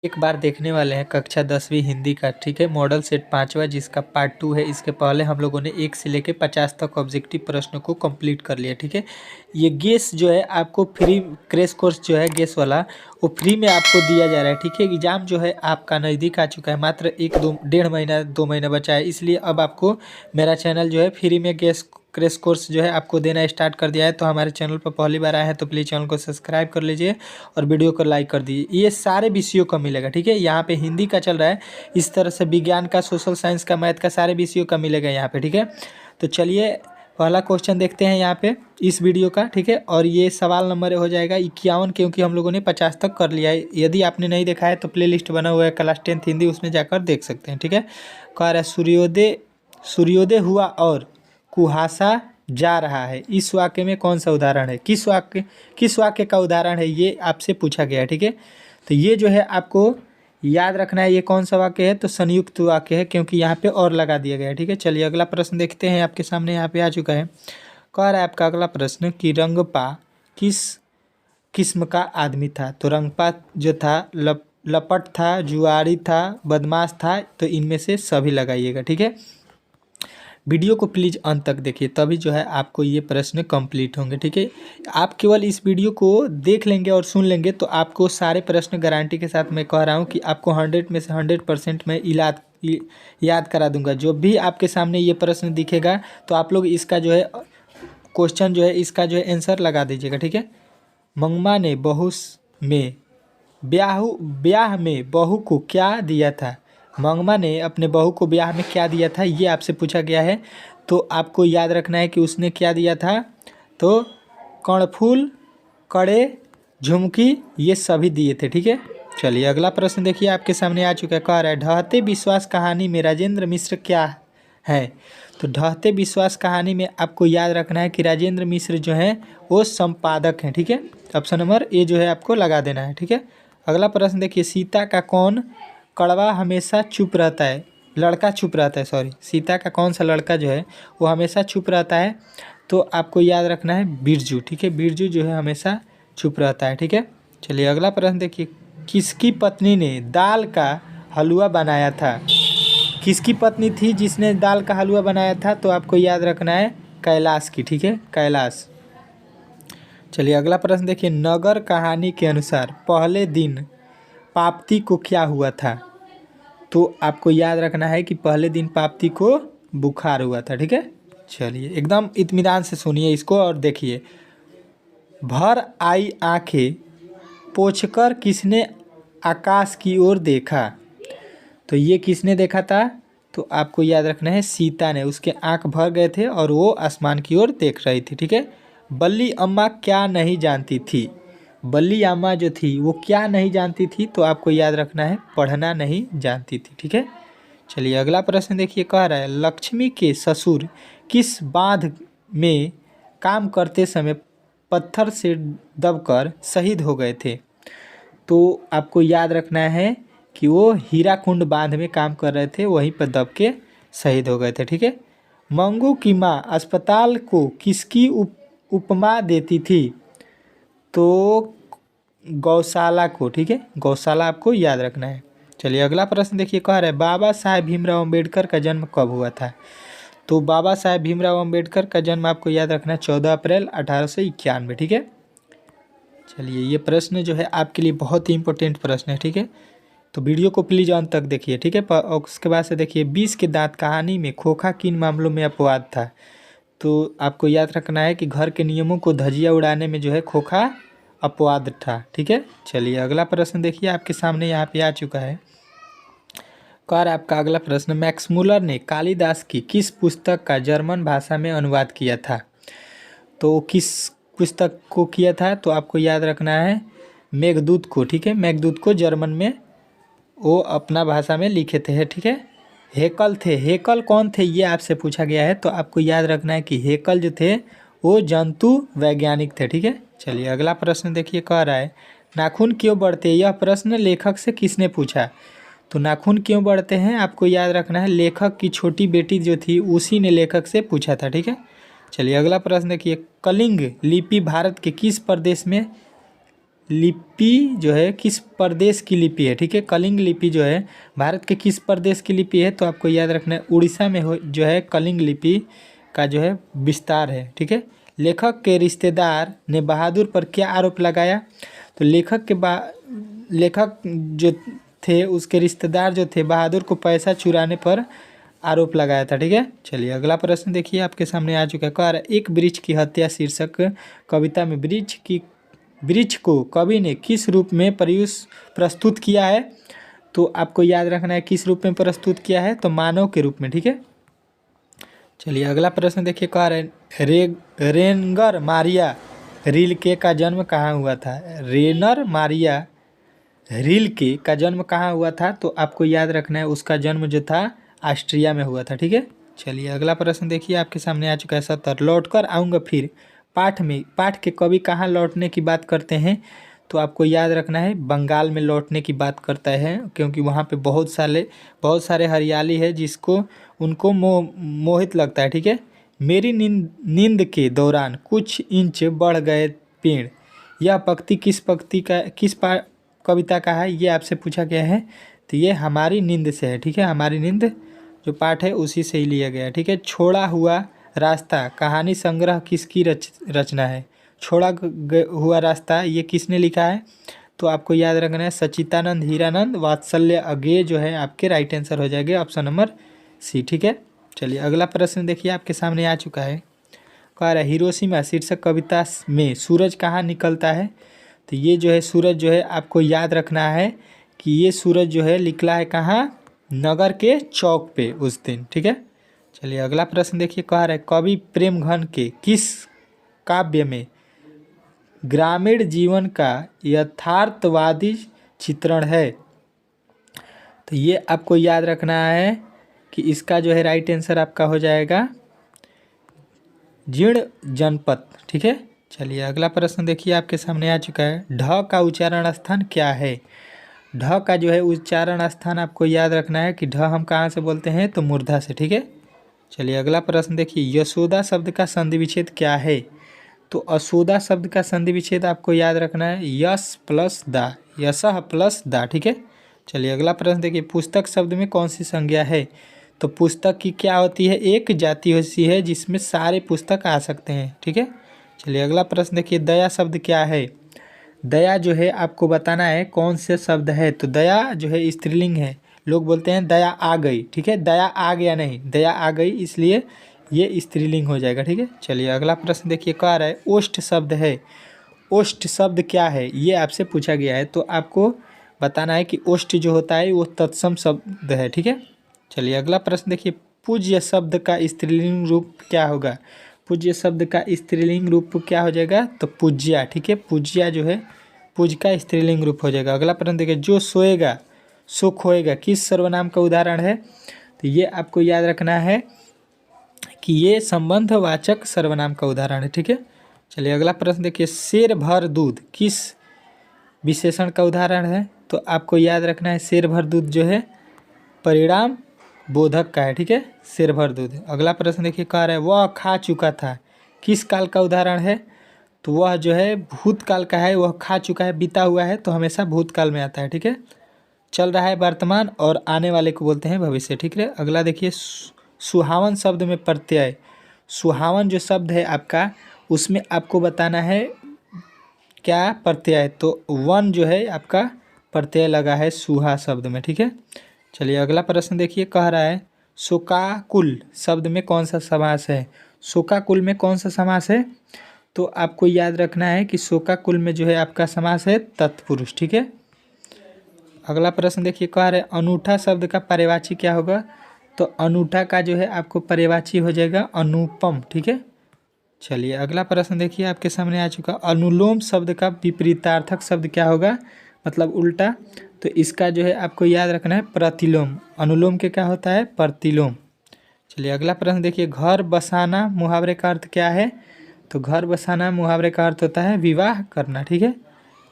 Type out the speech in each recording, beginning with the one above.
एक बार देखने वाले हैं कक्षा 10वीं हिंदी का, ठीक है, मॉडल सेट 5वां, जिसका पार्ट 2 है। इसके पहले हम लोगों ने 1 से लेके 50 तक ऑब्जेक्टिव प्रश्नों को कंप्लीट कर लिया, ठीक है। ये गेस जो है आपको फ्री, क्रैश कोर्स जो है गेस वाला, वो फ्री में आपको दिया जा रहा है, ठीक है। एग्जाम जो है आपका नज़दीक आ चुका है, मात्र 1-1.5 महीना 2 महीना बचा है, इसलिए अब आपको मेरा चैनल जो है फ्री में गेस क्रैश कोर्स जो है आपको देना स्टार्ट कर दिया है। तो हमारे चैनल पर पहली बार आए हैं तो प्लीज़ चैनल को सब्सक्राइब कर लीजिए और वीडियो को लाइक कर दीजिए। ये सारे विषयों का मिलेगा, ठीक है। यहाँ पे हिंदी का चल रहा है, इस तरह से विज्ञान का, सोशल साइंस का, मैथ का, सारे विषयों का मिलेगा यहाँ पे, ठीक है। तो चलिए पहला क्वेश्चन देखते हैं यहाँ पे इस वीडियो का, ठीक है। और ये सवाल नंबर हो जाएगा 51, क्योंकि हम लोगों ने 50 तक कर लिया है। यदि आपने नहीं देखा है तो प्लेलिस्ट बना हुआ है क्लास 10th हिंदी, उसमें जाकर देख सकते हैं, ठीक है। कह रहा है सूर्योदय हुआ और कुहासा जा रहा है, इस वाक्य में कौन सा उदाहरण है? किस वाक्य का उदाहरण है, ये आपसे पूछा गया है, ठीक है। तो ये जो है आपको याद रखना है, ये कौन सा वाक्य है, तो संयुक्त वाक्य है, क्योंकि यहाँ पे और लगा दिया गया है, ठीक है। चलिए अगला प्रश्न देखते हैं, आपके सामने यहाँ पे आ चुका है। कह रहा है आपका अगला प्रश्न कि रंगपा किस किस्म का आदमी था? तो रंगपा जो था लपट था, जुआरी था, बदमाश था, तो इनमें से सभी लगाइएगा, ठीक है। वीडियो को प्लीज़ अंत तक देखिए, तभी जो है आपको ये प्रश्न कंप्लीट होंगे, ठीक है। आप केवल इस वीडियो को देख लेंगे और सुन लेंगे तो आपको सारे प्रश्न गारंटी के साथ मैं कह रहा हूँ कि आपको 100 में से 100% मैं याद करा दूंगा। जो भी आपके सामने ये प्रश्न दिखेगा तो आप लोग इसका जो है क्वेश्चन जो है इसका जो है आंसर लगा दीजिएगा, ठीक है। मंगमा ने में ब्याह में बहू को क्या दिया था? मंगमा ने अपने बहू को ब्याह में क्या दिया था, ये आपसे पूछा गया है। तो आपको याद रखना है कि उसने क्या दिया था, तो कर्णफूल, कड़े, झुमकी, ये सभी दिए थे, ठीक है। चलिए अगला प्रश्न देखिए, आपके सामने आ चुका है। कह रहा है ढहते विश्वास कहानी में राजेंद्र मिश्र क्या है? तो ढहते विश्वास कहानी में आपको याद रखना है कि राजेंद्र मिश्र जो है वो संपादक हैं, ठीक है। ऑप्शन नंबर ए जो है आपको लगा देना है, ठीक है। अगला प्रश्न देखिए, सीता का कौन कड़वा हमेशा चुप रहता है? लड़का चुप रहता है, सॉरी, सीता का कौन सा लड़का जो है वो हमेशा चुप रहता है? तो आपको याद रखना है बिरजू, ठीक है। बिरजू जो है हमेशा चुप रहता है, ठीक है। चलिए अगला प्रश्न देखिए, किसकी पत्नी ने दाल का हलवा बनाया था? किसकी पत्नी थी जिसने दाल का हलवा बनाया था? तो आपको याद रखना है कैलाश की, ठीक है, कैलाश। चलिए अगला प्रश्न देखिए, नगर कहानी के अनुसार पहले दिन पाप्ती को क्या हुआ था? तो आपको याद रखना है कि पहले दिन पाप्ती को बुखार हुआ था, ठीक है। चलिए एकदम इत्मीनान से सुनिए इसको और देखिए, भर आई आंखें पोंछकर किसने आकाश की ओर देखा? तो ये किसने देखा था? तो आपको याद रखना है सीता ने, उसके आंख भर गए थे और वो आसमान की ओर देख रही थी, ठीक है। बल्ली अम्मा क्या नहीं जानती थी? बल्ली अम्मा जो थी वो क्या नहीं जानती थी? तो आपको याद रखना है पढ़ना नहीं जानती थी, ठीक है। चलिए अगला प्रश्न देखिए, कह रहा है लक्ष्मी के ससुर किस बांध में काम करते समय पत्थर से दबकर शहीद हो गए थे? तो आपको याद रखना है कि वो हीराकुंड बांध में काम कर रहे थे, वहीं पर दब के शहीद हो गए थे, ठीक है। मंगू की माँ अस्पताल को किसकी उपमा देती थी? तो गौशाला को, ठीक है, गौशाला आपको याद रखना है। चलिए अगला प्रश्न देखिए, कह रहा है बाबा साहेब भीमराव अम्बेडकर का जन्म कब हुआ था? तो बाबा साहेब भीमराव अम्बेडकर का जन्म आपको याद रखना है 14 अप्रैल 1891, ठीक है। चलिए ये प्रश्न जो है आपके लिए बहुत ही इंपॉर्टेंट प्रश्न है, ठीक है। तो वीडियो को प्लीज़ अंत तक देखिए, ठीक है। और उसके बाद से देखिए, 20 के दांत कहानी में खोखा किन मामलों में अपवाद था? तो आपको याद रखना है कि घर के नियमों को धज्जियाँ उड़ाने में जो है खोखा अपवाद था, ठीक है। चलिए अगला प्रश्न देखिए, आपके सामने यहाँ पे आ चुका है। कर आपका अगला प्रश्न, मैक्स मुलर ने कालिदास की किस पुस्तक का जर्मन भाषा में अनुवाद किया था? तो किस पुस्तक को किया था? तो आपको याद रखना है मेघदूत को, ठीक है। मेघदूत को जर्मन में वो अपना भाषा में लिखे थे, ठीक है। हेकल थे, हेकल कौन थे ये आपसे पूछा गया है। तो आपको याद रखना है कि हेकल जो थे वो जंतु वैज्ञानिक थे, ठीक है। चलिए अगला प्रश्न देखिए, कह रहा है नाखून क्यों बढ़ते? यह प्रश्न लेखक से किसने पूछा? तो नाखून क्यों बढ़ते हैं आपको याद रखना है लेखक की छोटी बेटी जो थी उसी ने लेखक से पूछा था, ठीक है। चलिए अगला प्रश्न देखिए, कलिंग लिपि भारत के किस प्रदेश में लिपि जो है किस प्रदेश की लिपि है, ठीक है। कलिंग लिपि जो है भारत के किस प्रदेश की लिपि है, तो आपको याद रखना है उड़ीसा में जो है कलिंग लिपि का जो है विस्तार है, ठीक है। लेखक के रिश्तेदार ने बहादुर पर क्या आरोप लगाया, तो लेखक जो थे उसके रिश्तेदार जो थे बहादुर को पैसा चुराने पर आरोप लगाया था, ठीक है। चलिए अगला प्रश्न देखिए आपके सामने आ चुका है। कह रहा है एक वृक्ष की हत्या शीर्षक कविता में वृक्ष को कवि ने किस रूप में प्रस्तुत किया है, तो आपको याद रखना है किस रूप में प्रस्तुत किया है, तो मानव के रूप में, ठीक है। चलिए अगला प्रश्न देखिए। कह रहे हैं रेनगर मारिया रिल्के का जन्म कहाँ हुआ था। रेनर मारिया रिल्के का जन्म कहाँ हुआ था, तो आपको याद रखना है उसका जन्म जो था ऑस्ट्रिया में हुआ था, ठीक है। चलिए अगला प्रश्न देखिए आपके सामने आ चुका है। 70 लौटकर आऊँगा फिर पाठ के कवि कहाँ लौटने की बात करते हैं, तो आपको याद रखना है बंगाल में लौटने की बात करता है, क्योंकि वहाँ पे बहुत सारे हरियाली है जिसको उनको मोहित लगता है, ठीक है। मेरी नींद के दौरान कुछ इंच बढ़ गए पेड़, यह पंक्ति किस कविता का है, ये आपसे पूछा गया है। तो ये हमारी नींद से है, ठीक है। हमारी नींद जो पाठ है उसी से ही लिया गया है, ठीक है। छोड़ा हुआ रास्ता कहानी संग्रह किसकी रचना है। छोड़ा हुआ रास्ता ये किसने लिखा है, तो आपको याद रखना है सच्चिदानंद हीरानंद वात्सल्य अगेय जो है आपके राइट आंसर हो जाएगा ऑप्शन नंबर सी, ठीक है। चलिए अगला प्रश्न देखिए आपके सामने आ चुका है। कह रहा है हिरोशिमा शीर्षक कविता में सूरज कहाँ निकलता है, तो ये जो है सूरज जो है आपको याद रखना है कि ये सूरज जो है निकला है कहाँ, नगर के चौक पे उस दिन, ठीक है। चलिए अगला प्रश्न देखिए। कह रहा है कवि प्रेमघन के किस काव्य में ग्रामीण जीवन का यथार्थवादी चित्रण है, तो ये आपको याद रखना है कि इसका जो है राइट आंसर आपका हो जाएगा जीर्ण जनपद, ठीक है। चलिए अगला प्रश्न देखिए आपके सामने आ चुका है। ढ का उच्चारण स्थान क्या है। ढ का जो है उच्चारण स्थान आपको याद रखना है कि ढ हम कहाँ से बोलते हैं, तो मूर्धा से, ठीक है। चलिए अगला प्रश्न देखिए। यशोदा शब्द का संधि विच्छेद क्या है, तो असोदा शब्द का संधि विच्छेद आपको याद रखना है यश प्लस दा, यशः प्लस दा, ठीक है। चलिए अगला प्रश्न देखिए। पुस्तक शब्द में कौन सी संज्ञा है, तो पुस्तक की क्या होती है, एक जाति होती है जिसमें सारे पुस्तक आ सकते हैं, ठीक है। चलिए अगला प्रश्न देखिए। दया शब्द क्या है। दया जो है आपको बताना है कौन से शब्द है, तो दया जो है स्त्रीलिंग है। लोग बोलते हैं दया आ गई, ठीक है, दया आ गया नहीं, दया आ गई, इसलिए ये स्त्रीलिंग हो जाएगा, ठीक है। चलिए अगला प्रश्न देखिए। कह रहा है ओष्ठ शब्द है, ओष्ठ शब्द क्या है, ये आपसे पूछा गया है, तो आपको बताना है कि ओष्ठ जो होता है वो तत्सम शब्द है, ठीक है। चलिए अगला प्रश्न देखिए। पूज्य शब्द का स्त्रीलिंग रूप क्या होगा। पूज्य शब्द का स्त्रीलिंग रूप क्या हो जाएगा, तो पूज्या, ठीक है। पूज्या जो है पूज का स्त्रीलिंग रूप हो जाएगा। अगला प्रश्न देखिए। जो सोएगा सो खोएगा किस सर्वनाम का उदाहरण है, तो ये आपको याद रखना है कि ये संबंधवाचक सर्वनाम का उदाहरण है, ठीक है। चलिए अगला प्रश्न देखिए। शेर भर दूध किस विशेषण का उदाहरण है, तो आपको याद रखना है शेर भर दूध जो है परिणाम बोधक का है, ठीक है, शेर भर दूध। अगला प्रश्न देखिए। कह रहा है वह खा चुका था किस काल का उदाहरण है, तो वह जो है भूतकाल का है, वह खा चुका है, बीता हुआ है, तो हमेशा भूतकाल में आता है, ठीक है। चल रहा है वर्तमान और आने वाले को बोलते हैं भविष्य, ठीक है। अगला देखिए। सुहावन शब्द में प्रत्यय, सुहावन जो शब्द है आपका उसमें आपको बताना है क्या प्रत्यय, तो वन जो है आपका प्रत्यय लगा है सुहा शब्द में, ठीक है। चलिए अगला प्रश्न देखिए। कह रहा है शोकाकुल शब्द में कौन सा समास है। शोकाकुल में कौन सा समास है, तो आपको याद रखना है कि शोकाकुल में जो है आपका समास है तत्पुरुष, ठीक है। अगला प्रश्न देखिए। कह रहे अनूठा शब्द का पर्यायवाची क्या होगा, तो अनूठा का जो है आपको पर्यायवाची हो जाएगा अनुपम, ठीक है। चलिए अगला प्रश्न देखिए आपके सामने आ चुका। अनुलोम शब्द का विपरीतार्थक शब्द क्या होगा, मतलब उल्टा, तो इसका जो है आपको याद रखना है प्रतिलोम। अनुलोम के क्या होता है, प्रतिलोम। चलिए अगला प्रश्न देखिए। घर बसाना मुहावरे का अर्थ क्या है, तो घर बसाना मुहावरे का अर्थ होता है विवाह करना, ठीक है।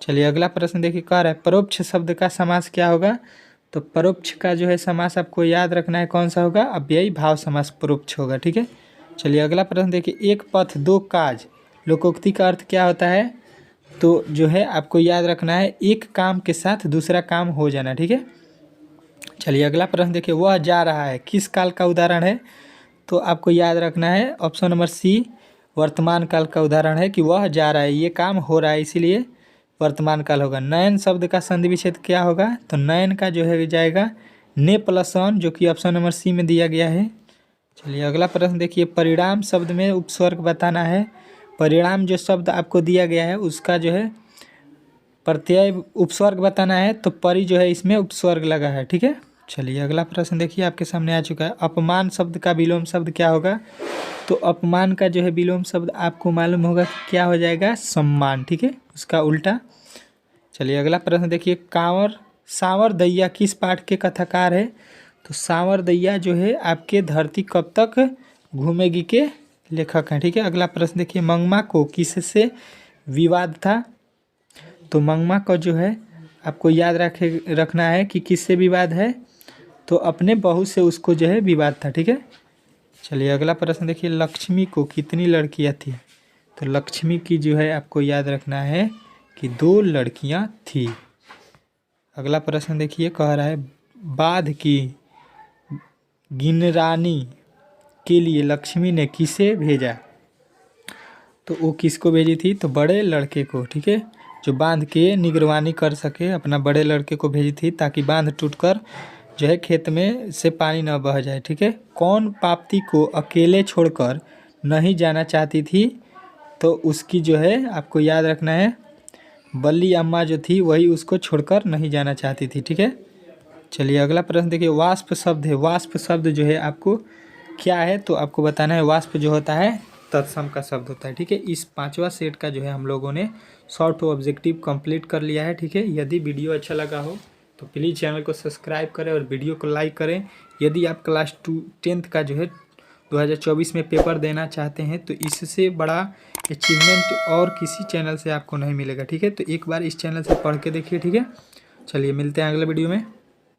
चलिए अगला प्रश्न देखिए। कह रहा है परोक्ष शब्द का समास क्या होगा, तो परोक्ष का जो है समास आपको याद रखना है कौन सा होगा, अव्ययी भाव समास परोक्ष होगा, ठीक है। चलिए अगला प्रश्न देखिए। एक पथ दो काज लोकोक्ति का अर्थ क्या होता है, तो जो है आपको याद रखना है एक काम के साथ दूसरा काम हो जाना, ठीक है। चलिए अगला प्रश्न देखिए, वह जा रहा है किस काल का उदाहरण है। तो आपको याद रखना है ऑप्शन नंबर सी वर्तमान काल का उदाहरण है कि वह जा रहा है, ये काम हो रहा है इसीलिए वर्तमान काल होगा। नयन शब्द का संधि विच्छेद क्या होगा, तो नयन का जो है जाएगा ने प्लस ऑन, जो कि ऑप्शन नंबर सी में दिया गया है। चलिए अगला प्रश्न देखिए, परिणाम शब्द में उपस्वर्ग बताना है। परिणाम जो शब्द आपको दिया गया है उसका जो है प्रत्यय उपस्वर्ग बताना है, तो परि जो है इसमें उपस्वर्ग लगा है, ठीक है। चलिए अगला प्रश्न देखिए आपके सामने आ चुका है, अपमान शब्द का विलोम शब्द क्या होगा। तो अपमान का जो है विलोम शब्द आपको मालूम होगा कि क्या हो जाएगा, सम्मान, ठीक है, उसका उल्टा। चलिए अगला प्रश्न देखिए, कांवर सांवर दैया किस पाठ के कथाकार है। तो सांवर दैया जो है आपके धरती कब तक घूमेगी के लेखक हैं, ठीक है। अगला प्रश्न देखिए, मंगमा को किससे विवाद था। तो मंगमा को जो है आपको याद रखना है कि किससे विवाद है, तो अपने बहू से उसको जो है विवाद था, ठीक है। चलिए अगला प्रश्न देखिए, लक्ष्मी को कितनी लड़कियां थी। तो लक्ष्मी की जो है आपको याद रखना है कि 2 लड़कियां थी। अगला प्रश्न देखिए, कह रहा है बाध की गिनरानी के लिए लक्ष्मी ने किसे भेजा। तो वो किसको भेजी थी, तो बड़े लड़के को, ठीक है, जो बांध के निगरानी कर सके, अपना बड़े लड़के को भेजी थी ताकि बांध टूटकर जो है खेत में से पानी न बह जाए, ठीक है। कौन पाप्ती को अकेले छोड़कर नहीं जाना चाहती थी। तो उसकी जो है आपको याद रखना है बल्ली अम्मा जो थी वही उसको छोड़कर नहीं जाना चाहती थी, ठीक है। चलिए अगला प्रश्न देखिए, वाष्प शब्द है, वाष्प शब्द जो है आपको क्या है, तो आपको बताना है वाष्प जो होता है तत्सम का शब्द होता है, ठीक है। इस 5वां सेट का जो है हम लोगों ने शॉर्ट ऑब्जेक्टिव कंप्लीट कर लिया है, ठीक है। यदि वीडियो अच्छा लगा हो तो प्लीज़ चैनल को सब्सक्राइब करें और वीडियो को लाइक करें। यदि आप क्लास 10th का जो है 2024 में पेपर देना चाहते हैं तो इससे बड़ा अचीवमेंट और किसी चैनल से आपको नहीं मिलेगा, ठीक है। तो एक बार इस चैनल से पढ़ के देखिए, ठीक है। चलिए मिलते हैं अगले वीडियो में।